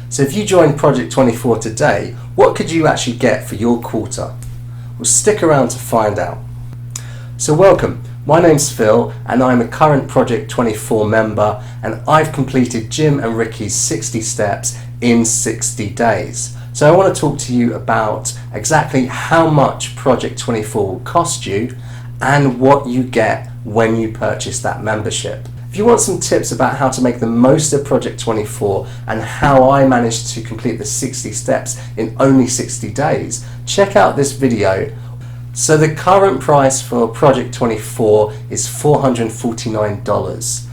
So if you joined Project 24 today, what could you actually get for your quarter? Well, stick around to find out. So welcome, my name's Phil and I'm a current Project 24 member, and I've completed Jim and Ricky's 60 steps in 60 days. So I want to talk to you about exactly how much Project 24 will cost you and what you get when you purchase that membership. If you want some tips about how to make the most of Project 24 and how I managed to complete the 60 steps in only 60 days, check out this video. So the current price for Project 24 is $449.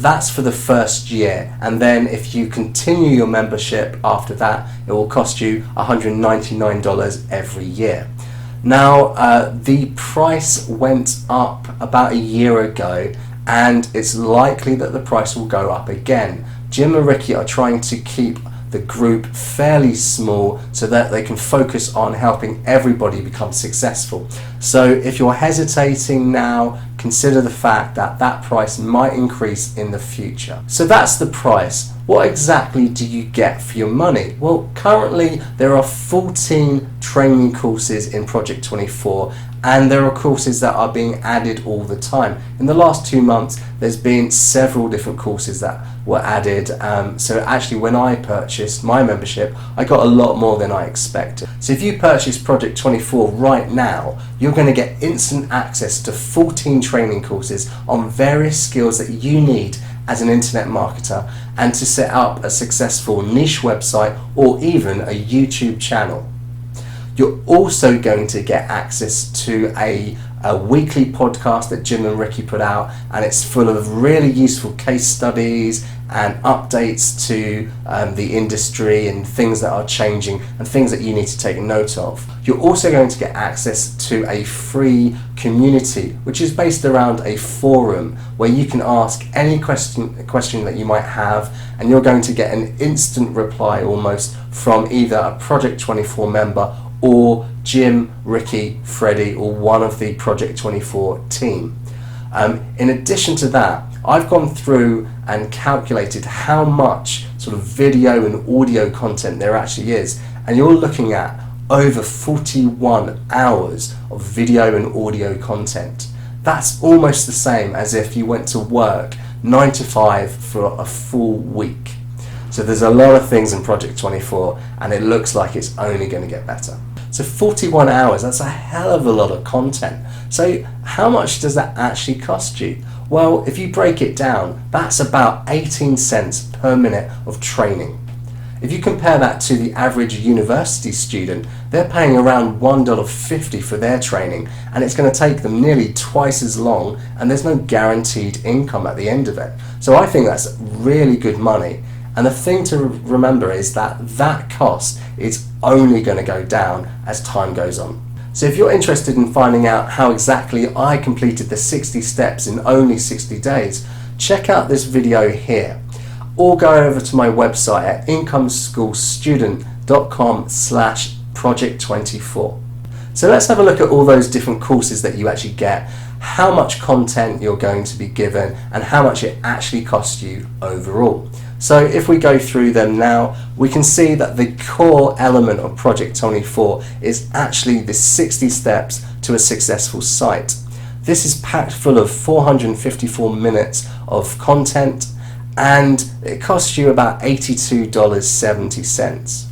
That's for the first year, and then if you continue your membership after that, it will cost you $199 every year. Now, the price went up about a year ago, and it's likely that the price will go up again. Jim and Ricky are trying to keep the group fairly small so that they can focus on helping everybody become successful. So if you're hesitating now, consider the fact that that price might increase in the future. So that's the price. What exactly do you get for your money? Well, currently there are 14 training courses in Project 24, and there are courses that are being added all the time. In the last 2 months, there's been several different courses that were added. So actually, when I purchased my membership, I got a lot more than I expected. So if you purchase Project 24 right now, you're going to get instant access to 14 training courses on various skills that you need as an internet marketer, and to set up a successful niche website or even a YouTube channel. You're also going to get access to a weekly podcast that Jim and Ricky put out, and it's full of really useful case studies and updates to the industry and things that are changing and things that you need to take note of. You're also going to get access to a free community, which is based around a forum where you can ask any question that you might have, and you're going to get an instant reply almost from either a Project 24 member or Jim, Ricky, Freddie, or one of the Project 24 team. In addition to that, I've gone through and calculated how much sort of video and audio content there actually is, and you're looking at over 41 hours of video and audio content. That's almost the same as if you went to work 9 to 5 for a full week. So there's a lot of things in Project 24, and it looks like it's only going to get better. So 41 hours, that's a hell of a lot of content. So how much does that actually cost you? Well, if you break it down, that's about 18 cents per minute of training. If you compare that to the average university student, they're paying around $1.50 for their training, and it's going to take them nearly twice as long, and there's no guaranteed income at the end of it. So I think that's really good money. And the thing to remember is that that cost is only going to go down as time goes on. So if you're interested in finding out how exactly I completed the 60 steps in only 60 days, check out this video here, or go over to my website at incomeschoolstudent.com/project24. So let's have a look at all those different courses that you actually get, how much content you're going to be given, and how much it actually costs you overall. So if we go through them now, we can see that the core element of Project 24 is actually the 60 steps to a successful site. This is packed full of 454 minutes of content, and it costs you about $82.70.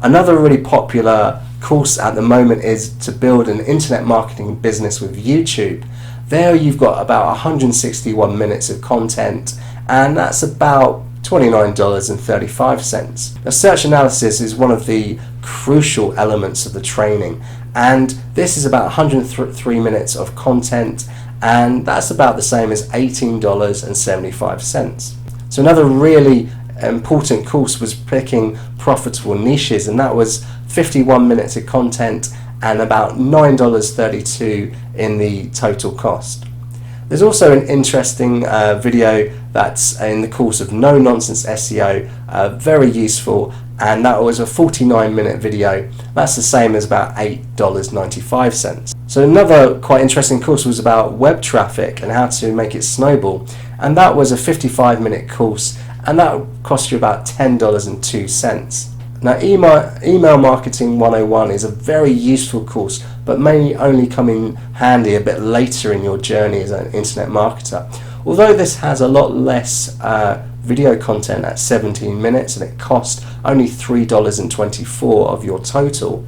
Another really popular course at the moment is to build an internet marketing business with YouTube. There you've got about 161 minutes of content, and that's about $29.35. Now, search analysis is one of the crucial elements of the training, and this is about 103 minutes of content, and that's about the same as $18.75. So another really important course was picking profitable niches, and that was 51 minutes of content and about $9.32 in the total cost. There's also an interesting video that's in the course of No Nonsense SEO, very useful, and that was a 49-minute video. That's the same as about $8.95. So another quite interesting course was about web traffic and how to make it snowball, and that was a 55-minute course, and that would cost you about $10.02. Now, Email Marketing 101 is a very useful course, but may only come in handy a bit later in your journey as an internet marketer. Although this has a lot less video content at 17 minutes and it costs only $3.24 of your total,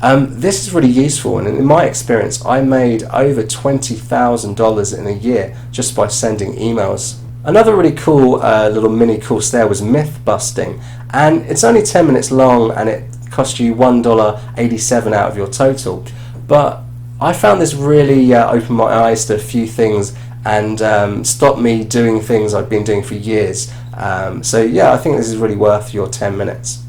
this is really useful, and in my experience I made over $20,000 in a year just by sending emails. Another really cool little mini course there was myth busting, and it's only 10 minutes long and it cost you $1.87 out of your total, but I found this really opened my eyes to a few things and stopped me doing things I've been doing for years. So yeah, I think this is really worth your 10 minutes.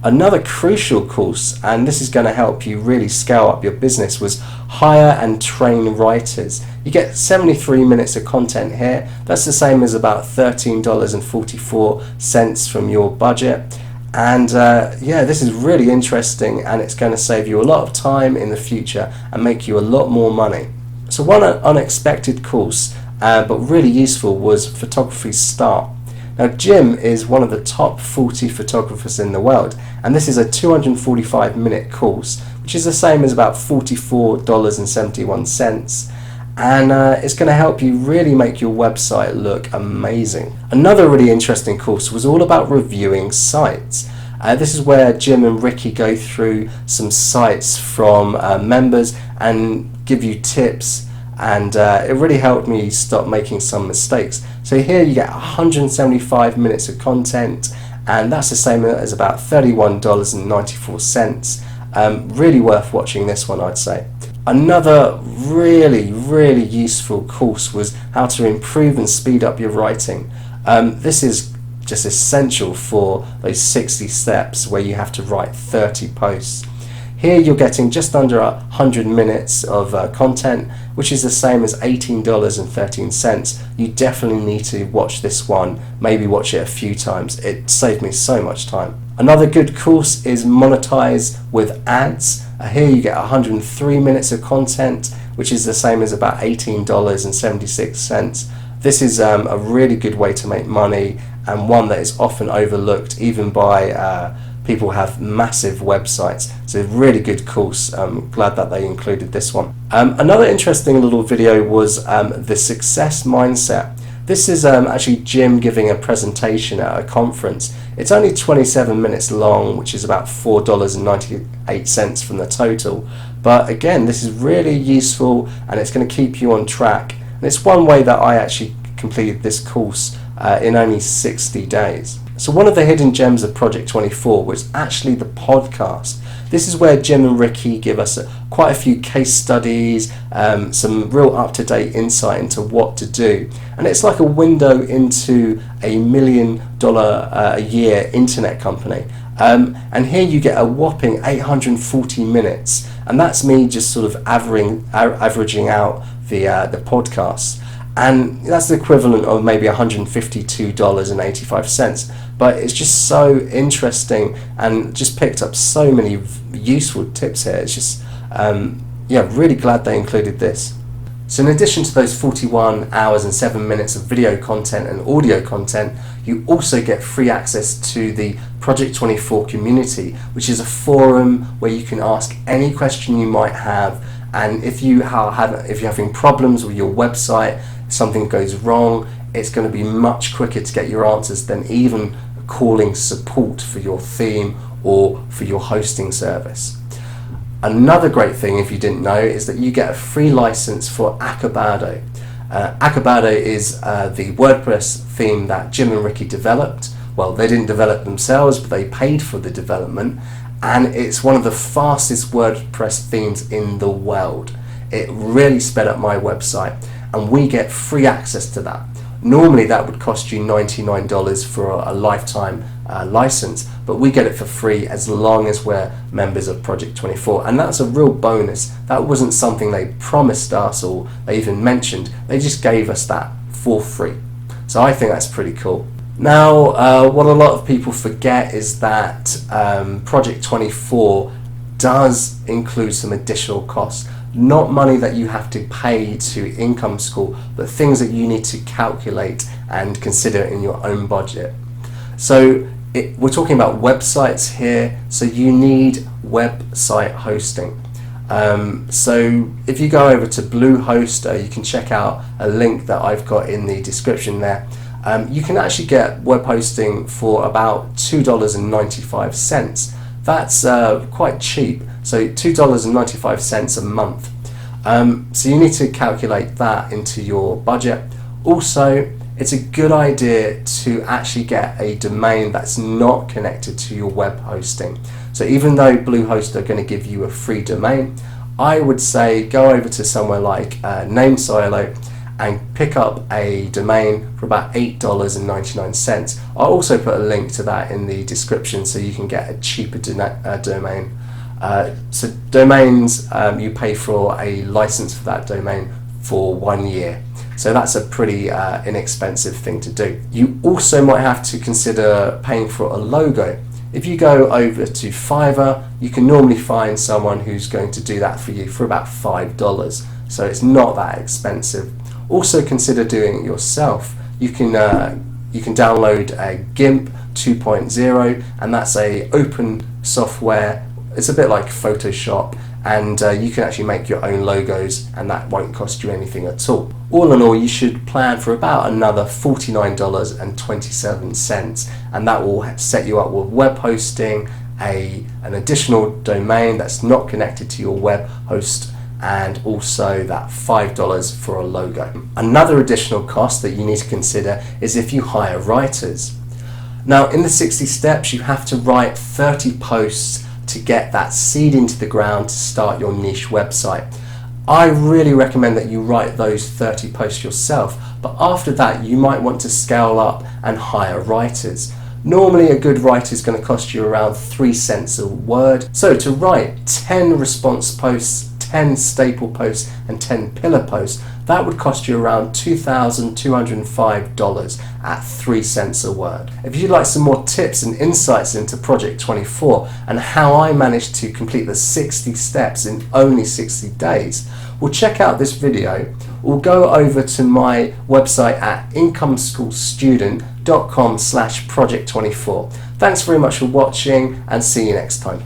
Another crucial course, and this is going to help you really scale up your business, was hire and train writers. You get 73 minutes of content here. That's the same as about $13.44 from your budget. And yeah, this is really interesting, and it's going to save you a lot of time in the future and make you a lot more money. So one unexpected course, but really useful, was Photography Start. Now, Jim is one of the top 40 photographers in the world, and this is a 245-minute course, which is the same as about $44.71, and it's going to help you really make your website look amazing. Another really interesting course was all about reviewing sites. This is where Jim and Ricky go through some sites from members and give you tips, and it really helped me stop making some mistakes. So here you get 175 minutes of content, and that's the same as about $31.94. Really worth watching this one, I'd say. Another really useful course was how to improve and speed up your writing. This is just essential for those 60 steps where you have to write 30 posts. Here you're getting just under 100 minutes of content, which is the same as $18.13. You definitely need to watch this one, maybe watch it a few times. It saved me so much time. Another good course is Monetized with Ads. Here you get 103 minutes of content, which is the same as about $18.76. This is a really good way to make money, and one that is often overlooked even by people who have massive websites. It's a really good course. I'm glad that they included this one. Another interesting little video was the Success Mindset. This is actually Jim giving a presentation at a conference. It's only 27 minutes long, which is about $4.98 from the total. But again, this is really useful, and it's going to keep you on track. And it's one way that I actually completed this course in only 60 days. So one of the hidden gems of Project 24 was actually the podcast. This is where Jim and Ricky give us quite a few case studies, some real up-to-date insight into what to do. And it's like a window into a $1 million a year internet company. And here you get a whopping 840 minutes. And that's me just sort of averaging out the podcasts. And that's the equivalent of maybe $152.85. But it's just so interesting, and just picked up so many useful tips here. It's just, yeah, really glad they included this. So in addition to those 41 hours and 7 minutes of video content and audio content, you also get free access to the Project 24 community, which is a forum where you can ask any question you might have. And if you're having problems with your website, something goes wrong, it's going to be much quicker to get your answers than even calling support for your theme or for your hosting service. Another great thing, if you didn't know, is that you get a free license for Acabado. Acabado is the WordPress theme that Jim and Ricky developed. Well, they didn't develop themselves, but they paid for the development, and it's one of the fastest WordPress themes in the world. It really sped up my website, and we get free access to that. Normally that would cost you $99 for a lifetime license, but we get it for free as long as we're members of Project 24, and that's a real bonus. That wasn't something they promised us or they even mentioned. They just gave us that for free. So I think that's pretty cool. Now, what a lot of people forget is that Project 24 does include some additional costs. Not money that you have to pay to Income School, but things that you need to calculate and consider in your own budget. So we're talking about websites here, so you need website hosting. So if you go over to Bluehost, you can check out a link that I've got in the description there. You can actually get web hosting for about $2.95. That's quite cheap, so $2.95 a month. So you need to calculate that into your budget. Also, it's a good idea to actually get a domain that's not connected to your web hosting. So even though Bluehost are going to give you a free domain, I would say go over to somewhere like NameSilo and pick up a domain for about $8.99. I'll also put a link to that in the description so you can get a cheaper domain. So domains, you pay for a license for that domain for 1 year. So that's a pretty inexpensive thing to do. You also might have to consider paying for a logo. If you go over to Fiverr, you can normally find someone who's going to do that for you for about $5. So it's not that expensive. Also consider doing it yourself. You can download a GIMP 2.0, and that's a open software. It's a bit like Photoshop, and you can actually make your own logos, and that won't cost you anything at all. All in all, you should plan for about another $49.27, and that will set you up with web hosting, an additional domain that's not connected to your web host, and also that $5 for a logo. Another additional cost that you need to consider is if you hire writers. Now, in the 60 steps, you have to write 30 posts to get that seed into the ground to start your niche website. I really recommend that you write those 30 posts yourself, but after that you might want to scale up and hire writers. Normally a good writer is going to cost you around 3 cents a word. So to write 10 response posts, 10 staple posts and 10 pillar posts, that would cost you around $2,205 at 3 cents a word. If you'd like some more tips and insights into Project 24 and how I managed to complete the 60 steps in only 60 days, well, check out this video or go over to my website at incomeschoolstudent.com/project24. Thanks very much for watching, and see you next time.